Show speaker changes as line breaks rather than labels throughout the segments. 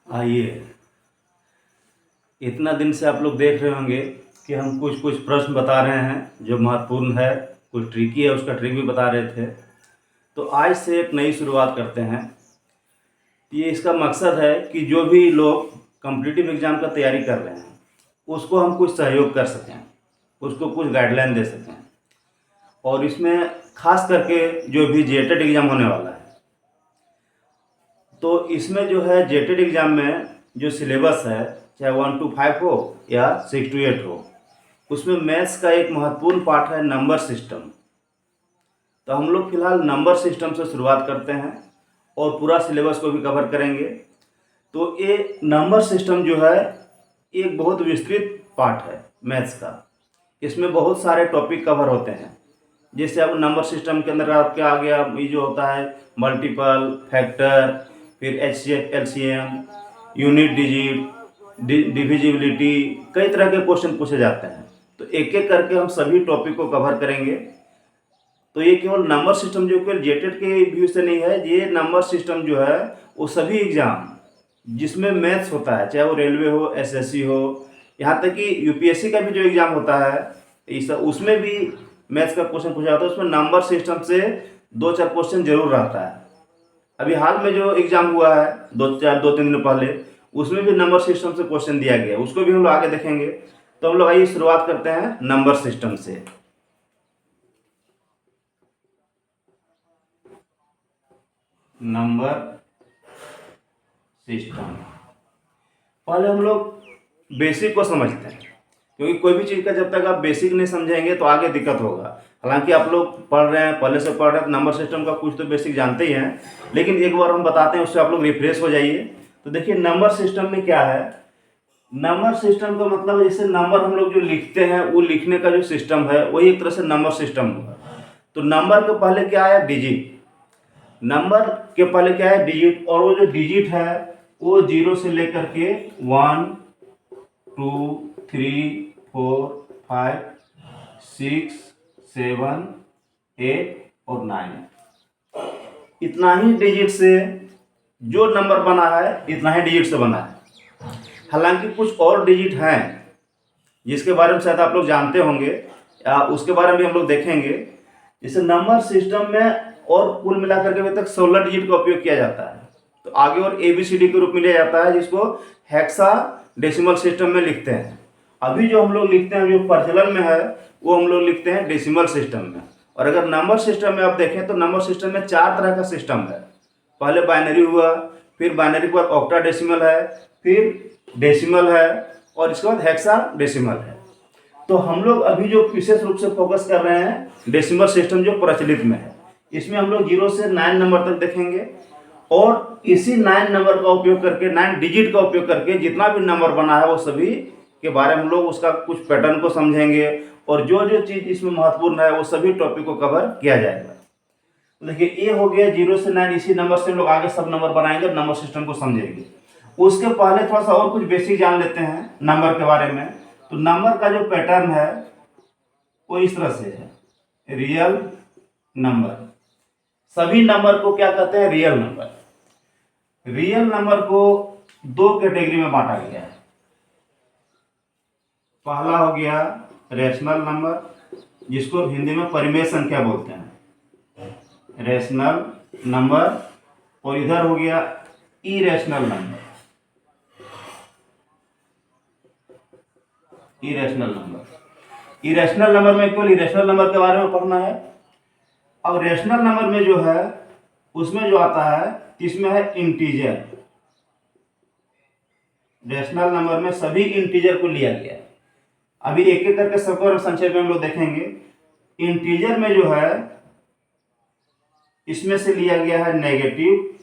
आइए, इतना दिन से आप लोग देख रहे होंगे कि हम कुछ कुछ प्रश्न बता रहे हैं जो महत्वपूर्ण है, कुछ ट्रिकी है, उसका ट्रिक भी बता रहे थे। तो आज से एक नई शुरुआत करते हैं। ये इसका मकसद है कि जो भी लोग कॉम्पिटिटिव एग्ज़ाम का तैयारी कर रहे हैं उसको हम कुछ सहयोग कर सकें, उसको कुछ गाइडलाइन दे सकें। और इसमें खास करके जो भी जेटेड एग्ज़ाम होने वाला है, तो इसमें जो है जेटेड एग्ज़ाम में जो सिलेबस है, चाहे 1 to 5 हो या 6 to 8 हो, उसमें मैथ्स का एक महत्वपूर्ण पार्ट है नंबर सिस्टम। तो हम लोग फिलहाल नंबर सिस्टम से शुरुआत करते हैं और पूरा सिलेबस को भी कवर करेंगे। तो ये नंबर सिस्टम जो है एक बहुत विस्तृत पार्ट है मैथ्स का। इसमें बहुत सारे टॉपिक कवर होते हैं। जैसे अब नंबर सिस्टम के अंदर आपके आ गया ये जो होता है मल्टीपल, फैक्टर, फिर HCF, LCM, unit digit, divisibility, कई तरह के क्वेश्चन पूछे जाते हैं। तो एक एक करके हम सभी टॉपिक को कवर करेंगे। तो ये केवल नंबर सिस्टम जो केवल जेटेड के व्यू से नहीं है, ये नंबर सिस्टम जो है वो सभी एग्जाम जिसमें मैथ्स होता है, चाहे वो रेलवे हो, एसएससी हो, यहाँ तक कि यूपीएससी का भी जो एग्ज़ाम होता है इस उसमें भी मैथ्स का क्वेश्चन पूछा जाता है। उसमें नंबर सिस्टम से 2-4 क्वेश्चन जरूर रहता है। अभी हाल में जो एग्ज़ाम हुआ है 2-3 दिन पहले, उसमें भी नंबर सिस्टम से क्वेश्चन दिया गया, उसको भी हम लोग आगे देखेंगे। तो हम लोग आइए शुरुआत करते हैं नंबर सिस्टम से। नंबर सिस्टम, पहले हम लोग बेसिक को समझते हैं, क्योंकि कोई भी चीज़ का जब तक आप बेसिक नहीं समझेंगे तो आगे दिक्कत होगा। हालांकि आप लोग पढ़ रहे हैं, पहले से पढ़ रहे हैं, नंबर सिस्टम का कुछ तो बेसिक जानते ही हैं, लेकिन एक बार हम बताते हैं, उससे आप लोग रिफ्रेश हो जाइए। तो देखिए नंबर सिस्टम में क्या है। नंबर सिस्टम का मतलब जैसे नंबर हम लोग जो लिखते हैं वो लिखने का जो सिस्टम है वही एक तरह से नंबर सिस्टम होगा। तो नंबर के पहले क्या है, डिजिट। नंबर के पहले क्या है, डिजिट। और वो जो डिजिट है वो 0 से लेकर के 1, 2, 3, 4, 5, 6, 7, 8 और 9, इतना ही डिजिट से जो नंबर बना है इतना ही डिजिट से बना है। हालांकि कुछ और डिजिट हैं जिसके बारे में शायद आप लोग जानते होंगे, या उसके बारे में भी हम लोग देखेंगे। जैसे नंबर सिस्टम में और कुल मिलाकर के अभी तक 16 डिजिट का उपयोग किया जाता है। तो आगे और ABCD के रूप में लिया जाता है, जिसको हेक्सा डेसिमल सिस्टम में लिखते हैं। अभी जो हम लोग लिखते हैं, जो प्रचलन में है, वो हम लोग लिखते हैं डेसिमल सिस्टम में। और अगर नंबर सिस्टम में आप देखें तो नंबर सिस्टम में 4 तरह का सिस्टम है। पहले बाइनरी हुआ, फिर बाइनरी के बाद ऑक्टा डेसिमल है, फिर डेसिमल है, और इसके बाद हेक्सा डेसिमल है। तो हम लोग अभी जो विशेष रूप से फोकस कर रहे हैं डेसिमल सिस्टम जो प्रचलित में है, इसमें हम लोग 0 से 9 नंबर तक देखेंगे। और इसी 9 नंबर का उपयोग करके, 9 डिजिट का उपयोग करके जितना भी नंबर बना है वो सभी के बारे में हम लोग उसका कुछ पैटर्न को समझेंगे, और जो जो चीज़ इसमें महत्वपूर्ण है वो सभी टॉपिक को कवर किया जाएगा। तो देखिए ये हो गया 0 से 9, इसी नंबर से हम लोग आगे सब नंबर बनाएंगे, नंबर सिस्टम को समझेंगे। उसके पहले थोड़ा सा और कुछ बेसिक जान लेते हैं नंबर के बारे में। तो नंबर का जो पैटर्न है वो इस तरह से है, रियल नंबर। सभी नंबर को क्या कहते हैं, रियल नंबर। रियल नंबर को 2 कैटेगरी में बांटा गया है। पहला हो गया रेशनल नंबर, जिसको हिंदी में परिमेय संख्या बोलते हैं, रेशनल नंबर। और इधर हो गया irrational number, irrational number. Irrational number में केवल इरेशनल नंबर के बारे में पढ़ना है। अब रेशनल नंबर में जो है उसमें जो आता है, इसमें है इंटीजर। रेशनल नंबर में सभी इंटीजर को लिया गया है। अभी एक एक करके सबको संक्षेप में हम लोग देखेंगे। इंटीजर में जो है इसमें से लिया गया है नेगेटिव,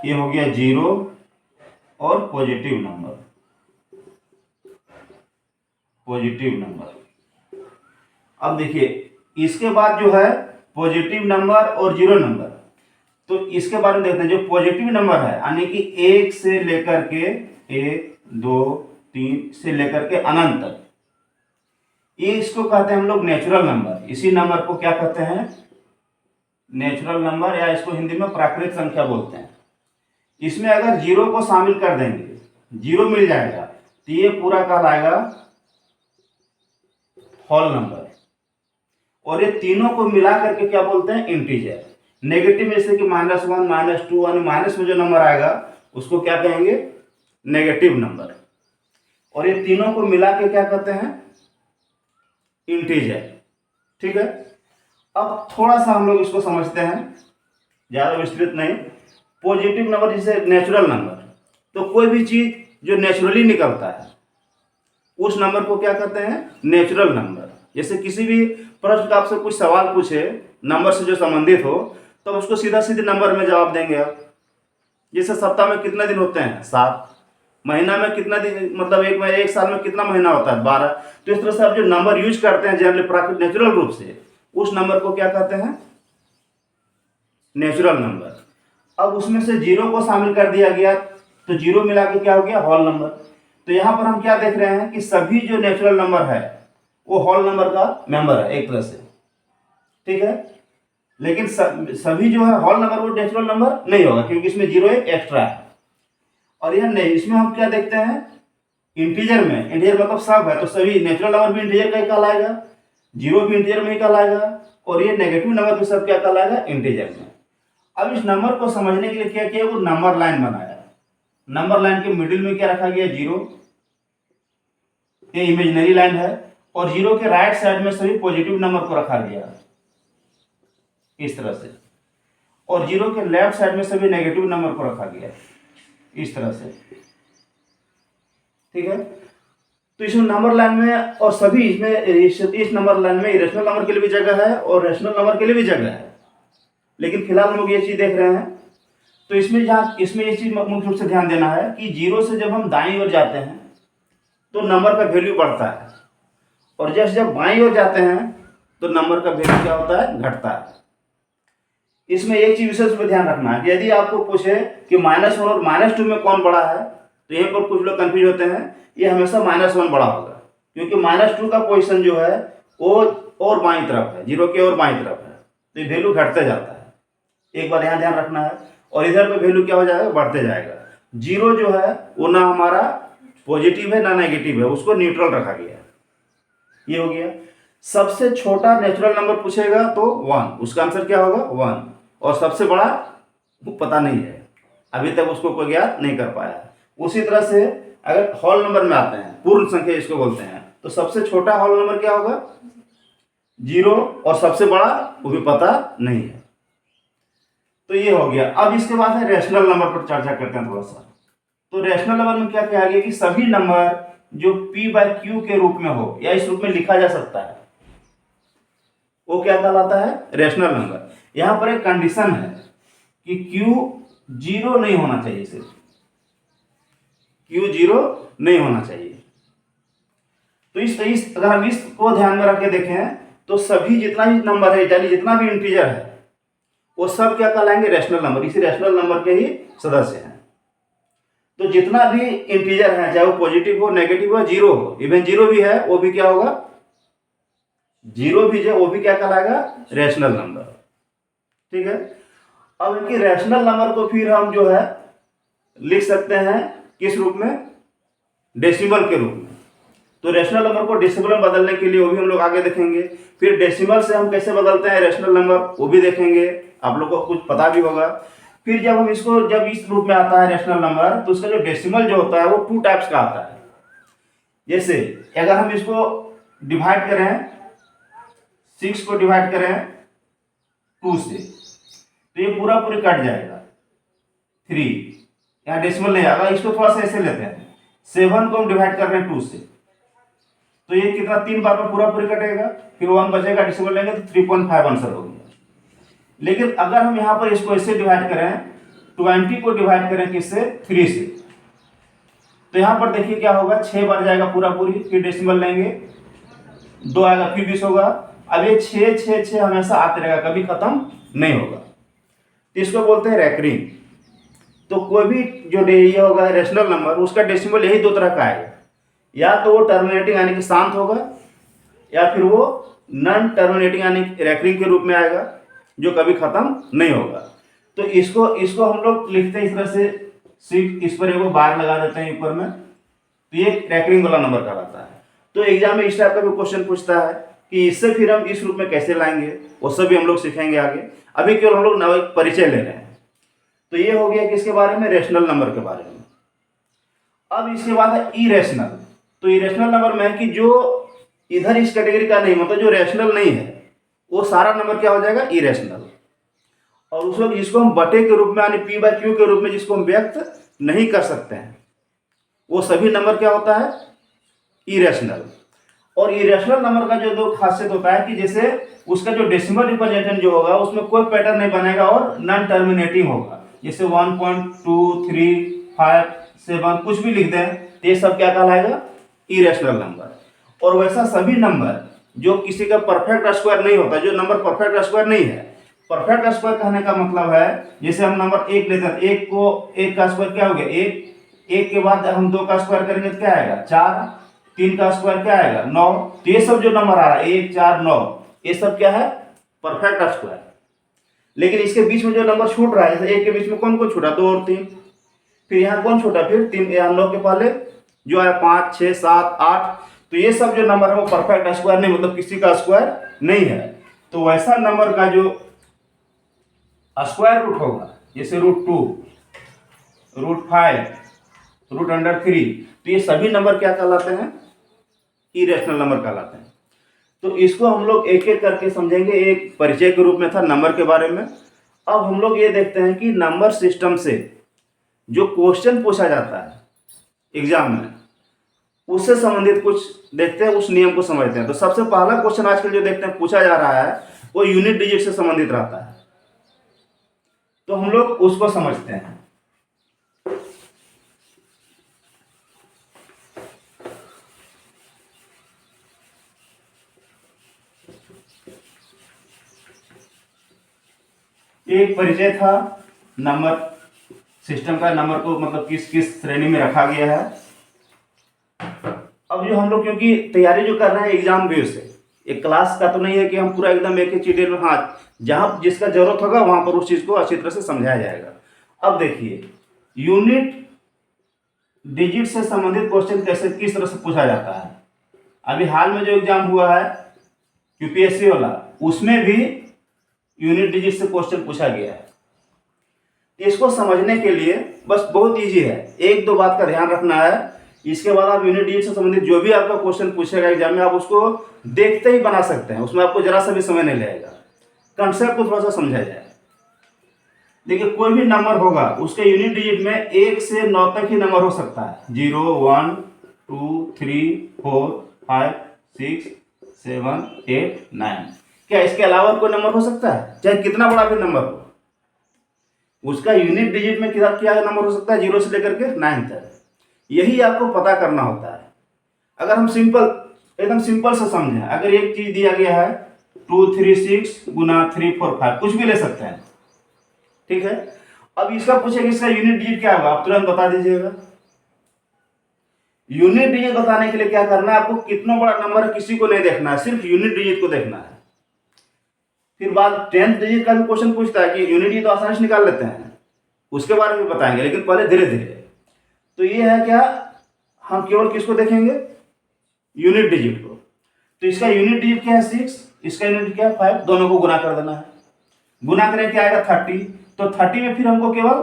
ये हो गया 0, और पॉजिटिव नंबर, पॉजिटिव नंबर। अब देखिए इसके बाद जो है पॉजिटिव नंबर और 0 नंबर। तो इसके बारे में देखते हैं। जो पॉजिटिव नंबर है यानी कि 1 से लेकर के 1, 2, 3 से लेकर के अनंत तक, ये इसको कहते हैं हम लोग नेचुरल नंबर। इसी नंबर को क्या कहते हैं, नेचुरल नंबर या इसको हिंदी में प्राकृतिक संख्या बोलते हैं। इसमें अगर जीरो को शामिल कर देंगे, जीरो मिल जाएगा, तो ये पूरा कहलाएगा होल नंबर। और ये तीनों को मिला करके क्या बोलते हैं, इंटीजर। नेगेटिव में जैसे कि -1, -2 यानी माइनस में जो नंबर आएगा उसको क्या कहेंगे, नेगेटिव नंबर। और ये तीनों को मिला के क्या कहते हैं, इंटीजर। ठीक है, अब थोड़ा सा हम लोग इसको समझते हैं, ज़्यादा विस्तृत नहीं। पॉजिटिव नंबर जैसे नेचुरल नंबर, तो कोई भी चीज़ जो नेचुरली निकलता है उस नंबर को क्या कहते हैं, नेचुरल नंबर। जैसे किसी भी प्रश्न का आपसे कुछ सवाल पूछे नंबर से जो संबंधित हो, तो उसको सीधा सीधे नंबर में जवाब देंगे आप। जैसे सप्ताह में कितने दिन होते हैं, 7। महीना में कितना दिन, मतलब एक साल में कितना महीना होता है, 12। तो इस तरह से आप जो नंबर यूज करते हैं जनरली प्राकृतिक नेचुरल रूप से, उस नंबर को क्या कहते हैं, नेचुरल नंबर। अब उसमें से जीरो को शामिल कर दिया गया, तो जीरो मिला के क्या हो गया, होल नंबर। तो यहाँ पर हम क्या देख रहे हैं कि सभी जो नेचुरल नंबर है वो होल नंबर का मेंबर है एक तरह से। ठीक है, लेकिन सभी जो है होल नंबर वो नेचुरल नंबर नहीं होगा, क्योंकि इसमें जीरो एक एक्स्ट्रा है। और यह नहीं, इसमें हम क्या देखते हैं, इंटीजर में, इंटीजर मतलब सब है, तो सभी नेचुरल नंबर भी इंटीजर का ही कहलाएगा, जीरो भी इंटीजर में ही कहलाएगा, और ये नेगेटिव नंबर भी सब क्या कहलाएगा, इंटीजर में। अब इस नंबर को समझने के लिए क्या किया, वो नंबर लाइन बनाया। नंबर लाइन के मिडिल में क्या रखा गया, जीरो। ये इमेजिनरी लाइन है, और जीरो के राइट साइड में सभी पॉजिटिव नंबर को रखा गया इस तरह से, और जीरो के लेफ्ट साइड में सभी नेगेटिव नंबर को रखा गया इस तरह से। ठीक है, तो इसमें नंबर लाइन में और सभी इसमें इस नंबर लाइन में इरेशनल नंबर के लिए भी जगह है और रेशनल नंबर के लिए भी जगह है, लेकिन फिलहाल हम लोग ये चीज देख रहे हैं। तो इसमें ये चीज मुख्य रूप से ध्यान देना है कि जीरो से जब हम दाईं ओर जाते हैं तो नंबर का वैल्यू बढ़ता है, और जब बाईं ओर जाते हैं तो नंबर का वैल्यू क्या होता है, घटता है। इसमें एक चीज विशेष पे ध्यान रखना है कि यदि आपको पूछे कि -1 और -2 में कौन बड़ा है, तो यहीं पर कुछ लोग कंफ्यूज होते हैं। ये हमेशा -1 बड़ा होगा, क्योंकि -2 का पोजीशन जो है वो और बाईं तरफ है, जीरो के और बाईं तरफ है, तो ये वैल्यू घटते जाता है। एक बार यहाँ ध्यान रखना है। और इधर पे वैल्यू क्या हो जाएगा, बढ़ते जाएगा। जीरो जो है वो ना हमारा पॉजिटिव है ना नेगेटिव है, उसको न्यूट्रल रखा गया। ये हो गया। सबसे छोटा नेचुरल नंबर पूछेगा तो 1, उसका आंसर क्या होगा, 1। और सबसे बड़ा वो पता नहीं है, अभी तक उसको कोई ज्ञात नहीं कर पाया। उसी तरह से अगर होल नंबर में आते हैं, पूर्ण संख्या इसको बोलते हैं, तो सबसे छोटा होल नंबर क्या होगा, 0, और सबसे बड़ा वो भी पता नहीं है। तो ये हो गया। अब इसके बाद है रेशनल नंबर पर चर्चा करते हैं थोड़ा सा। तो रेशनल नंबर में क्या कहा गया कि सभी नंबर जो p/q के रूप में हो या इस रूप में लिखा जा सकता है वो क्या कहलाता है, रेशनल नंबर। यहां पर एक कंडीशन है कि q 0 नहीं होना चाहिए, सिर्फ q 0 नहीं होना चाहिए। तो इस अगर हम इसको ध्यान में रख के देखें तो सभी जितना भी नंबर है, यानी जितना भी इंटीजर है, वो सब क्या कहलाएंगे, रेशनल नंबर। इसी रेशनल नंबर के ही सदस्य हैं। तो जितना भी इंटीजर है, चाहे वो पॉजिटिव हो, नेगेटिव हो, जीरो हो, इवन जीरो भी है, वो भी क्या होगा, जीरो भी जो वो भी क्या कहलाएगा, रेशनल नंबर। ठीक है, अब इनकी रेशनल नंबर को फिर हम जो है लिख सकते हैं किस रूप में, डेसिमल के रूप में। तो रेशनल नंबर को डेसिमल में बदलने के लिए वो भी हम लोग आगे देखेंगे। फिर डेसिमल से हम कैसे बदलते हैं रेशनल नंबर, वो भी देखेंगे, आप लोग को कुछ पता भी होगा। फिर जब इस रूप में आता है रेशनल नंबर, तो उसका जो डेसिमल जो होता है वो 2 टाइप्स का आता है। जैसे अगर हम इसको डिवाइड करें, 6 को डिवाइड करें 2 से, तो ये पूरा पूरी कट जाएगा 3, यहाँ डेसिमल नहीं आएगा। इसको थोड़ा सा ऐसे लेते हैं, 7 को हम डिवाइड कर रहे हैं 2 से, तो ये कितना 3 बार में पूरा पूरी कटेगा, फिर 1 बचेगा, डेसिमल लेंगे तो 3.5 आंसर हो गया। लेकिन अगर हम यहाँ पर इसको ऐसे डिवाइड करें, 20 को डिवाइड करें किससे, 3 से, तो यहाँ पर देखिए क्या होगा, 6 बार जाएगा पूरा पूरी, फिर डेसिमल लेंगे, 2 आएगा, फिर 20 होगा। अब ये 6 6 6 हमेशा आते रहेगा, कभी खत्म नहीं होगा। तो इसको बोलते हैं रैकरिंग। तो कोई भी जो ये होगा रेशनल नंबर, उसका डेसिमल यही 2 तरह का आएगा, या तो वो टर्मिनेटिंग यानी कि शांत होगा, या फिर वो नॉन टर्मिनेटिंग यानी रैकरिंग के रूप में आएगा। जो कभी ख़त्म नहीं होगा। तो इसको इसको हम लोग लिखते हैं इस तरह से, सिर्फ इस पर एक बार लगा देते हैं ऊपर में, तो ये क्रैकरिंग वाला नंबर कहलाता है। तो एग्जाम में इस टाइप का भी क्वेश्चन पूछता है कि इससे फिर हम इस रूप में कैसे लाएंगे, वो सब भी हम लोग सीखेंगे आगे। अभी केवल हम लोग नया परिचय ले रहे हैं। तो ये हो गया किसके बारे में, रेशनल नंबर के बारे में। अब इसके बाद है इरेशनल। तो इरेशनल नंबर में है कि जो इधर इस कैटेगरी का नहीं, मतलब जो रेशनल नहीं है, वो सारा नंबर क्या हो जाएगा, इरेशनल। और उसको जिसको हम बटे के रूप में यानी p/q के रूप में जिसको हम व्यक्त नहीं कर सकते हैं, वो सभी नंबर क्या होता है, इरेशनल। और इरेशनल नंबर का जो दो खासियत होता है कि जैसे उसका जो डेसिमल रिप्रेजेंटेशन जो होगा उसमें कोई पैटर्न नहीं बनेगा और नॉन टर्मिनेटिंग होगा। जैसे 1.2, 3, 5, 7 कुछ भी लिख दें तो ये सब क्या कहलाएगा, इरेशनल नंबर। और वैसा सभी नंबर जो किसी का परफेक्ट स्क्वायर नहीं होता, जो नंबर परफेक्ट स्क्वायर नहीं है, परफेक्ट स्क्वायर कहने का मतलब है जैसे हम नंबर 1 लेते हैं, एक को एक का स्क्वायर क्या हो गया, एक के बाद हम 2 का स्क्वायर करेंगे तो क्या आएगा, 4, 3 का स्क्वायर क्या आएगा, 9। तो ये सब जो नंबर आ रहा है 1, 4, 9, ये सब क्या है, परफेक्ट स्क्वायर। लेकिन इसके बीच में जो नंबर छूट रहा है, जैसे 1 के बीच में कौन कौन छूटा, 2 और 3, फिर यहाँ कौन छूटा, फिर 3, यहाँ 9 के पहले जो है 5, 6, 7, 8, तो ये सब जो नंबर है वो परफेक्ट स्क्वायर नहीं, मतलब किसी का स्क्वायर नहीं है। तो वैसा नंबर का जो स्क्वायर रूट होगा, जैसे √2, √5, √3, तो ये सभी नंबर क्या कहलाते हैं, इरेशनल नंबर कहलाते हैं। तो इसको हम लोग एक एक करके समझेंगे। एक परिचय के रूप में था नंबर के बारे में। अब हम लोग ये देखते हैं कि नंबर सिस्टम से जो क्वेश्चन पूछा जाता है एग्जाम में, उससे संबंधित कुछ देखते हैं, उस नियम को समझते हैं। तो सबसे पहला क्वेश्चन आजकल जो देखते हैं पूछा जा रहा है वो यूनिट डिजिट से संबंधित रहता है। तो हम लोग उसको समझते हैं। एक परिचय था नंबर सिस्टम का, नंबर को मतलब किस किस श्रेणी में रखा गया है। अब जो हम लोग क्योंकि तैयारी जो कर रहे हैं एग्जाम बेस से, एक क्लास का तो नहीं है कि हम पूरा एकदम एक ही डिटेल में, हाँ जहाँ जिसका जरूरत होगा वहां पर उस चीज को अच्छी तरह से समझाया जाएगा। अब देखिए यूनिट डिजिट से संबंधित क्वेश्चन कैसे किस तरह से पूछा जाता है। अभी हाल में जो एग्जाम हुआ है यूपीएससी वाला, उसमें भी यूनिट डिजिट से क्वेश्चन पूछा गया है। इसको समझने के लिए बस बहुत इजी है, एक दो बात का ध्यान रखना है। इसके बाद आप यूनिट डिजिट से संबंधित जो भी आपका क्वेश्चन पूछेगा एग्जाम में, आप उसको देखते ही बना सकते हैं, उसमें आपको जरा सा भी समय नहीं लगेगा। कंसेप्ट को थोड़ा सा समझा जाए। देखिए कोई भी नंबर होगा उसके यूनिट डिजिट में 1 से 9 तक ही नंबर हो सकता है, 0, 1, 2, 3, 4, 5, 6, 7, 8, 9। क्या इसके अलावा कोई नंबर हो सकता है, चाहे कितना बड़ा भी नंबर हो, उसका यूनिट डिजिट में क्या नंबर हो सकता है, 0 से लेकर के 9 तक। यही आपको पता करना होता है। अगर हम एकदम सिंपल से समझें, अगर एक चीज दिया गया है 2, 3, 6 गुना 3, 4, 5, कुछ भी ले सकते हैं, ठीक है। अब इसका पूछेगा इसका यूनिट डिजिट क्या होगा, आप तुरंत बता दीजिएगा। यूनिट डिजिट बताने के लिए क्या करना है, आपको कितना बड़ा नंबर है किसी को नहीं देखना है, सिर्फ यूनिट डिजिट को देखना है। फिर बाद 10th डिजिट का भी क्वेश्चन पूछता है कि यूनिट डिजिट तो आसानी से निकाल लेते हैं, उसके बारे में बताएंगे, लेकिन पहले धीरे धीरे। तो ये है क्या, हम केवल किसको देखेंगे, यूनिट डिजिट को। तो इसका यूनिट डिजिट क्या है 6, इसका यूनिट क्या है 5, दोनों को गुना कर देना है। गुना करें क्या आएगा 30, तो 30 में फिर हमको केवल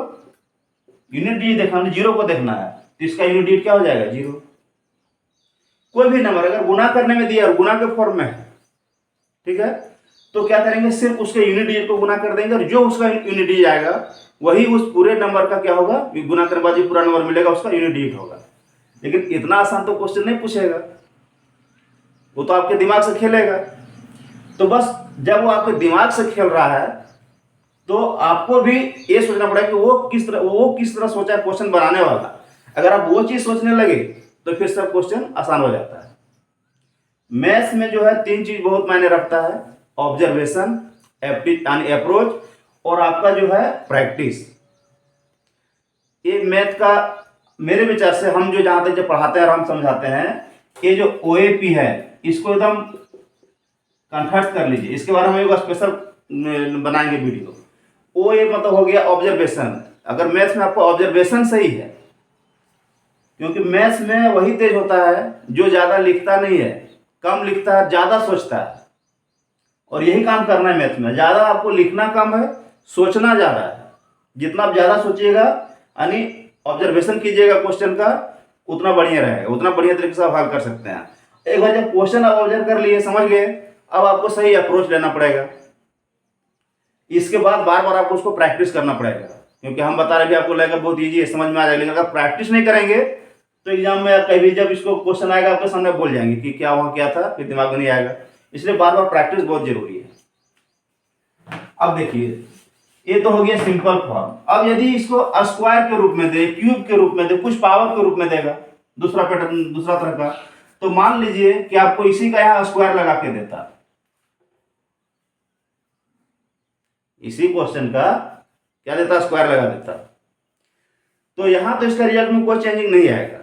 यूनिट डिजिट देखना, 0 को देखना है, तो इसका यूनिट डिजिट क्या हो जाएगा 0। कोई भी नंबर अगर गुना करने में दिया और गुना के फॉर्म में है, ठीक है, तो क्या करेंगे, सिर्फ उसके यूनिट डिजिट को गुना कर देंगे और जो उसका यूनिट डिजिट आएगा वही उस पूरे नंबर का क्या होगा, गुना करने बाद जो पूरा नंबर मिलेगा उसका यूनिट डिजिट होगा। लेकिन इतना आसान तो क्वेश्चन नहीं पूछेगा, वो तो आपके दिमाग से खेलेगा। तो बस जब वो आपके दिमाग से खेल रहा है तो आपको भी ये सोचना पड़ेगा कि वो किस तरह सोचा है क्वेश्चन बनाने वाला। अगर आप वो चीज सोचने लगे तो फिर सब क्वेश्चन आसान हो जाता है। मैथ्स में जो है 3 चीज बहुत मायने रखता है, ऑब्जर्वेशन, यानी अप्रोच, और आपका जो है प्रैक्टिस। ये मैथ का मेरे विचार से हम जो जहां तक जो पढ़ाते हैं और हम समझाते हैं, ये जो OAP है इसको एकदम कंठस्थ कर लीजिए। इसके बारे में एक स्पेशल बनाएंगे वीडियो, वो एक मतलब हो गया ऑब्जर्वेशन। अगर मैथ्स में आपको ऑब्जर्वेशन सही है, क्योंकि मैथ्स में वही तेज होता है जो ज़्यादा लिखता नहीं है, कम लिखता है, ज़्यादा सोचता है। और यही काम करना है मैथ्स में, ज़्यादा आपको लिखना कम है, सोचना ज़्यादा है। जितना आप ज़्यादा सोचिएगा यानी ऑब्जर्वेशन कीजिएगा क्वेश्चन का, उतना बढ़िया रहेगा, उतना बढ़िया तरीके से आप हल कर सकते हैं। एक बार जब क्वेश्चन आप ऑब्जर्व कर लिए, समझ गए, अब आपको सही अप्रोच लेना पड़ेगा। इसके बाद बार बार आपको उसको प्रैक्टिस करना पड़ेगा, क्योंकि हम बता रहे हैं आपको लगेगा बहुत ईजी है, समझ में आ जाएगा, लेकिन अगर प्रैक्टिस नहीं करेंगे तो एग्जाम में कभी जब इसको क्वेश्चन आएगा आपके सामने बोल जाएंगे कि क्या वहाँ क्या था, फिर दिमाग में नहीं आएगा। इसलिए बार बार प्रैक्टिस बहुत जरूरी है। अब देखिए, ये तो हो गया सिंपल फॉर्म। अब यदि इसको स्क्वायर के रूप में दे, क्यूब के रूप में दे, कुछ पावर के रूप में देगा, दूसरा पैटर्न, दूसरा तरह का, तो मान लीजिए कि आपको इसी का यहाँ स्क्वायर लगा के देता, इसी क्वेश्चन का क्या देता, स्क्वायर लगा देता, तो यहां तो इसका रिजल्ट में कोई चेंजिंग नहीं आएगा,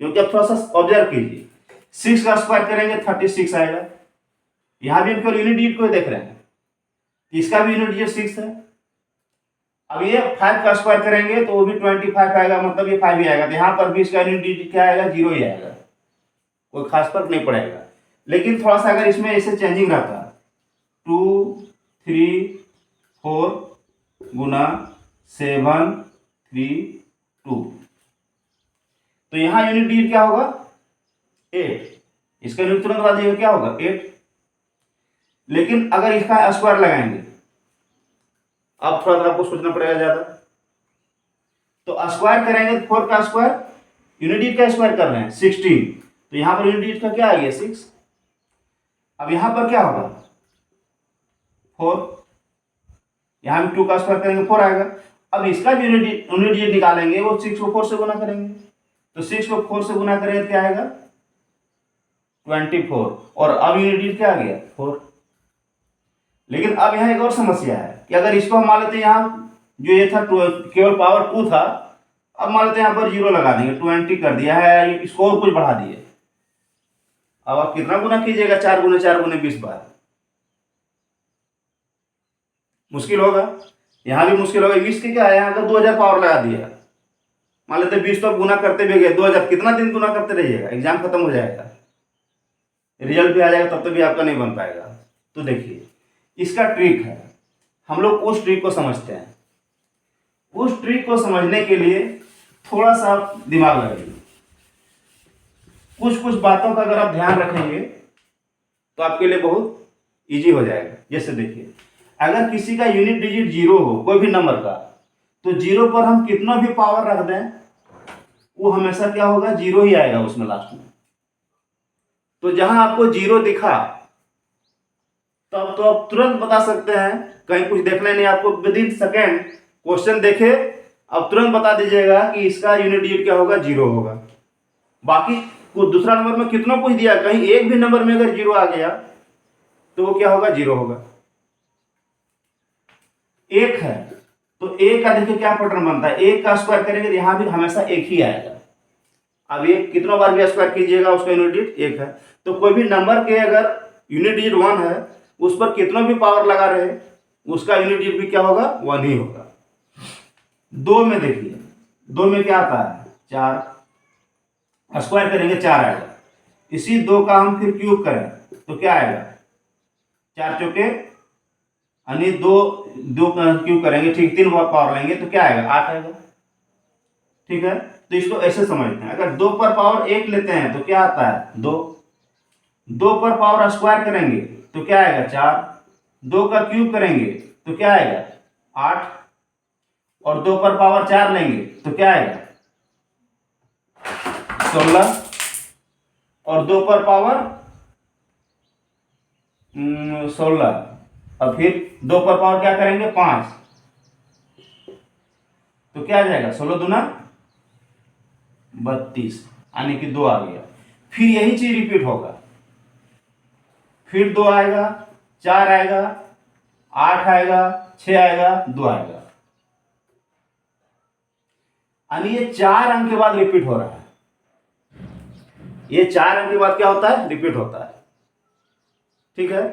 क्योंकि अब थोड़ा सा ऑब्जर्व कीजिए। 6 का स्क्वायर करेंगे 36 आएगा। यहां भी हम केवल यूनिट डिजिट को देख रहे हैं, इसका भी यूनिट डिजिट 6 है। अब ये 5 का स्क्वायर करेंगे तो वो भी 25 आएगा, मतलब ये 5 ही आएगा। तो यहाँ पर भी इसका यूनिट डिजिट क्या आएगा, 0 ही आएगा, कोई खास फर्क नहीं पड़ेगा। लेकिन थोड़ा सा अगर इसमें ऐसे चेंजिंग रहता, 2 3 4 गुना 7 3 2, तो यहाँ यूनिट डिजिट क्या होगा, 8। इसका यूनिट तुरंत बता दीजिएगा क्या होगा, 8। लेकिन अगर इसका स्क्वायर लगाएंगे, अब थोड़ा सा आपको सोचना पड़ेगा ज्यादा, तो स्क्वायर करेंगे तो 4 का स्क्वायर, यूनिट डिजिट का स्क्वायर कर रहे हैं 16, तो यहां पर यूनिट डिजिट का क्या आ गया, 6। अब यहां पर क्या होगा, 4, यहां भी 2 का स्क्वायर करेंगे 4 आएगा। अब इसका भी यूनिट डिजिट निकालेंगे, वो 6 को 4 से गुना करेंगे, तो 6 को 4 से गुना करेंगे क्या आएगा, 24, और अब यूनिट डिजिट क्या आ गया, 4। लेकिन अब यहाँ एक और समस्या है कि अगर इसको हम मान लेते हैं, यहाँ जो ये था केवल पावर 2 था, अब मान लेते हैं यहाँ पर 0 लगा देंगे, 20 कर दिया है, इसको और कुछ बढ़ा दिए। अब आप कितना गुना कीजिएगा, 4 गुने 4 गुने 20 बार, मुश्किल होगा। यहाँ भी मुश्किल होगा। 20 के क्या है, यहाँ का 2000 पावर लगा दिया, मान लेते 20 तो गुना करते भी गए, 2000 कितना दिन गुना करते रहिएगा, एग्जाम खत्म हो जाएगा, रिजल्ट भी आ जाएगा, तब तो भी आपका नहीं बन पाएगा। तो देखिए, इसका ट्रिक है, हम लोग उस ट्रिक को समझते हैं। उस ट्रिक को समझने के लिए थोड़ा सा दिमाग लगाइए। कुछ कुछ बातों का अगर आप ध्यान रखेंगे तो आपके लिए बहुत इजी हो जाएगा। जैसे देखिए, अगर किसी का यूनिट डिजिट 0 हो, कोई भी नंबर का, तो 0 पर हम कितना भी पावर रख दें, वो हमेशा क्या होगा, 0 ही आएगा उसमें लास्ट में। तो जहां आपको 0 दिखा, तब तो आप तुरंत बता सकते हैं, कहीं कुछ देखना नहीं आपको, विद इन सेकेंड क्वेश्चन देखे अब तुरंत बता दीजिएगा कि इसका यूनिट डिजिट क्या होगा, 0 होगा। बाकी को दूसरा नंबर में कितना कुछ दिया, कहीं एक भी नंबर में अगर 0 आ गया तो वो क्या होगा, 0 होगा। 1 है तो 1 का देखिए क्या पैटर्न बनता है, 1 का स्क्वायर करेंगे तो यहां भी हमेशा 1 ही आएगा। अब ये कितना बार भी स्क्वायर कीजिएगा उसका यूनिट डिजिट 1 है। तो कोई भी नंबर के अगर यूनिट डिजिट 1 है, उस पर कितना भी पावर लगा रहे, उसका यूनिट डिजिट भी क्या होगा, 1 ही होगा। 2 में देखिए, 2 में क्या आता है, 4, स्क्वायर करेंगे 4 आएगा। इसी 2 का हम फिर क्यूब करें तो क्या आएगा, 4 चौके यानी 2 क्यूब करेंगे, ठीक, 3 पावर लेंगे तो क्या आएगा, 8 आएगा। ठीक है, तो इसको ऐसे समझते हैं। अगर 2 पर पावर 1 लेते हैं तो क्या आता है, 2। 2 पर पावर स्क्वायर करेंगे तो क्या आएगा, 4। 2 का क्यूब करेंगे तो क्या आएगा, 8। और 2 पर पावर 4 लेंगे तो क्या आएगा, 16। और 2 पर पावर 16, और फिर 2 पर पावर क्या करेंगे, 5, तो क्या आ जाएगा, 16 दूना 32, यानी कि 2 आ गया। फिर यही चीज रिपीट होगा, फिर 2 आएगा, 4 आएगा, 8 आएगा, 6 आएगा, 2 आएगा, यानी ये 4 अंक के बाद रिपीट हो रहा है। ये 4 अंक के बाद क्या होता है, रिपीट होता है। ठीक है,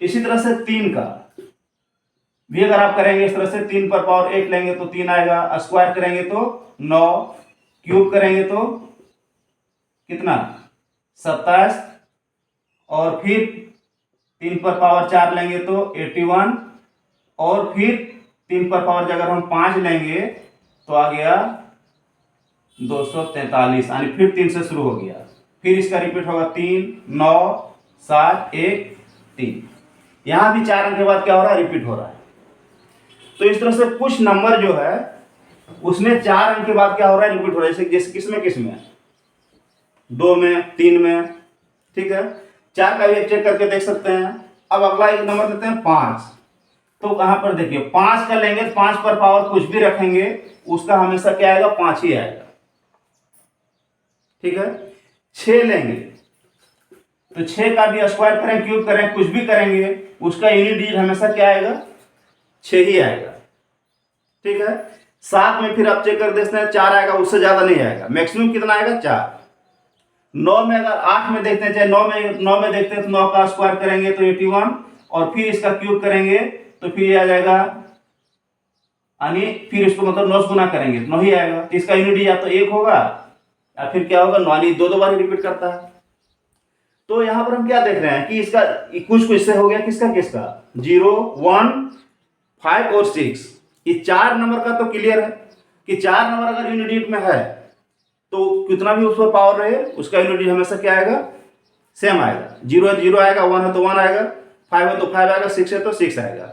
इसी तरह से 3 का, भी अगर आप करेंगे इस तरह से 3 पर पावर 8 लेंगे तो 3 आएगा, स्क्वायर करेंगे तो 9, क्यूब करेंगे तो कितना 27, और फिर 3 पर पावर 4 लेंगे तो 81, और फिर 3 पर पावर अगर हम 5 लेंगे तो आ गया 243, यानी फिर 3 से शुरू हो गया, फिर इसका रिपीट होगा 3, 9, 7, 1, 3। यहाँ भी 4 अंक के बाद क्या हो रहा है, रिपीट हो रहा है। तो इस तरह से कुछ नंबर जो है उसमें 4 अंक के बाद क्या हो रहा है, रिपीट हो रहा है। जैसे किसमें 2 में, 3 में, ठीक है। 4 का भी चेक करके देख सकते हैं। अब अगला एक नंबर देते हैं 5। तो कहां पर देखिए 5 का लेंगे, 5 पर पावर कुछ भी रखेंगे उसका हमेशा क्या आएगा, 5 ही आएगा, ठीक है। 6 लेंगे तो 6 का भी स्क्वायर करें, क्यूब करें, कुछ भी करेंगे उसका यूनिट डिजिट हमेशा क्या आएगा, 6 ही आएगा, ठीक है। 7 में फिर आप चेक कर देखते हैं 4 आएगा, उससे ज्यादा नहीं आएगा, मैक्सिमम कितना आएगा 4। 9 में अगर 8 में देखते हैं, चाहे 9 में देखते हैं तो 9 का स्क्वायर करेंगे तो 81, और फिर इसका क्यूब करेंगे तो फिर ये आ जाएगा, यानी फिर इसको मतलब 9 से गुना करेंगे तो 9 ही आएगा। तो इसका यूनिट या तो 1 होगा या फिर क्या होगा, 9, यानी 2 बार ही रिपीट करता है। तो यहां पर हम क्या देख रहे हैं कि इसका कुछ से हो गया, किसका 0, 1, 5 और 6। ये 4 नंबर का तो क्लियर है कि 4 नंबर अगर यूनिट डिजिट में है तो कितना भी उस पर पावर रहे उसका यूनिट डिजिट हमेशा क्या आएगा, सेम आएगा। 0 है तो 0 आएगा, 1 है तो 1 आएगा, 5 है तो 5 आएगा, 6 है तो 6 आएगा।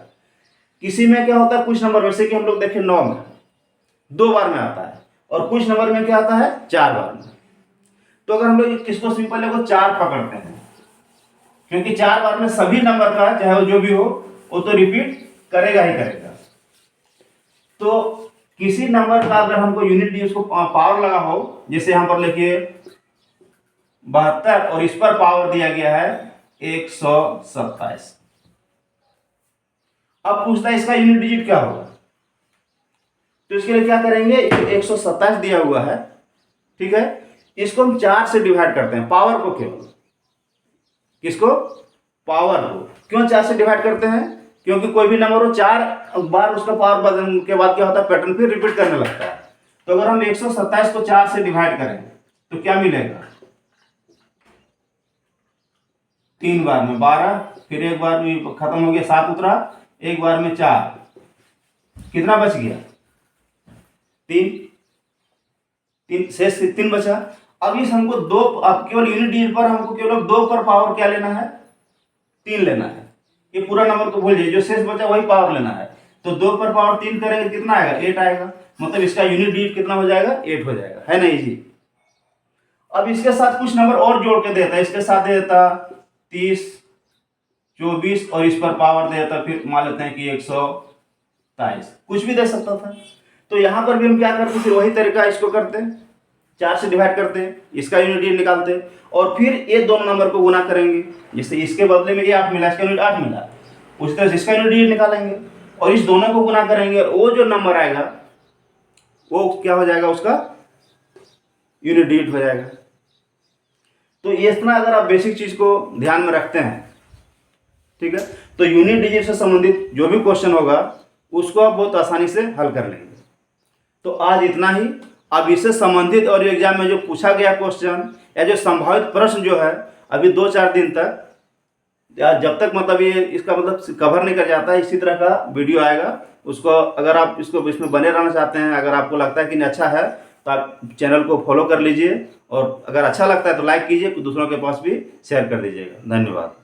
किसी में क्या होता है, कुछ नंबर में से कि हम लोग देखें 9 में 2 बार में आता है, और कुछ नंबर में क्या आता है 4 बार में। तो अगर हम लोग किसको सिंपल है वो 4 पकड़ते हैं, क्योंकि 4 बार में सभी नंबर का चाहे वो जो भी हो वो तो रिपीट करेगा ही करेगा। तो किसी नंबर का अगर हमको यूनिट डी उसको पावर लगा हो, जैसे यहाँ पर लिखिए 72 और इस पर पावर दिया गया है 127। अब पूछता है इसका यूनिट डिजिट क्या होगा, तो इसके लिए क्या करेंगे, 127 दिया हुआ है, ठीक है। इसको हम 4 से डिवाइड करते हैं, पावर को केवल, किसको, पावर को। क्यों 4 से डिवाइड करते हैं, क्योंकि कोई भी नंबर हो 4 बार उसका पावर बदलने के बाद क्या होता है, पैटर्न फिर रिपीट करने लगता है। तो अगर हम 127 को 4 से डिवाइड करें तो क्या मिलेगा, 3 बार में 12, फिर एक बार में खत्म हो गया 7 उतरा, एक बार में 4, कितना बच गया 3 शेष 3 बचा। अब इस हमको 2, अब केवल यूनिट डिजिट पर हमको केवल 2 पर पावर क्या लेना है, 3 लेना है। ये पूरा नंबर को भूल जाइए, जो शेष बचा वही पावर लेना है। तो 2 पर पावर 3 करेंगे कितना आएगा, 8 आएगा, मतलब इसका यूनिट डिजिट कितना हो जाएगा, 8 हो जाएगा, है नहीं जी। अब इसके साथ कुछ नंबर और जोड़ के देता है, इसके साथ दे देता 30, 24 और इस पर पावर दे देता फिर मान लेते हैं कि 127, कुछ भी दे सकता था। तो यहां पर भी हम क्या करते, फिर वही तरीका इसको करते, 4 से डिवाइड करते हैं, इसका यूनिट डिजिट निकालते हैं, और फिर ये दोनों नंबर को गुना करेंगे। जैसे इसके बदले में ये 8 मिला, इसका यूनिट 8 मिला, उसी तरह से इसका यूनिट डिजिट निकालेंगे और इस दोनों को गुना करेंगे, और वो जो नंबर आएगा वो क्या हो जाएगा, उसका यूनिट डिजिट हो जाएगा। तो ये इतना अगर आप बेसिक चीज को ध्यान में रखते हैं, ठीक है, तो यूनिट डिजिट से संबंधित जो भी क्वेश्चन होगा उसको आप बहुत आसानी से हल कर लेंगे। तो आज इतना ही। अब इससे संबंधित और एग्जाम में जो पूछा गया क्वेश्चन या जो संभावित प्रश्न जो है अभी 2-4 दिन तक, या जब तक मतलब ये इसका मतलब कवर नहीं कर जाता है, इसी तरह का वीडियो आएगा। उसको अगर आप इसको इसमें बने रहना चाहते हैं, अगर आपको लगता है कि नहीं अच्छा है तो आप चैनल को फॉलो कर लीजिए, और अगर अच्छा लगता है तो लाइक कीजिए, दूसरों के पास भी शेयर कर दीजिएगा। धन्यवाद।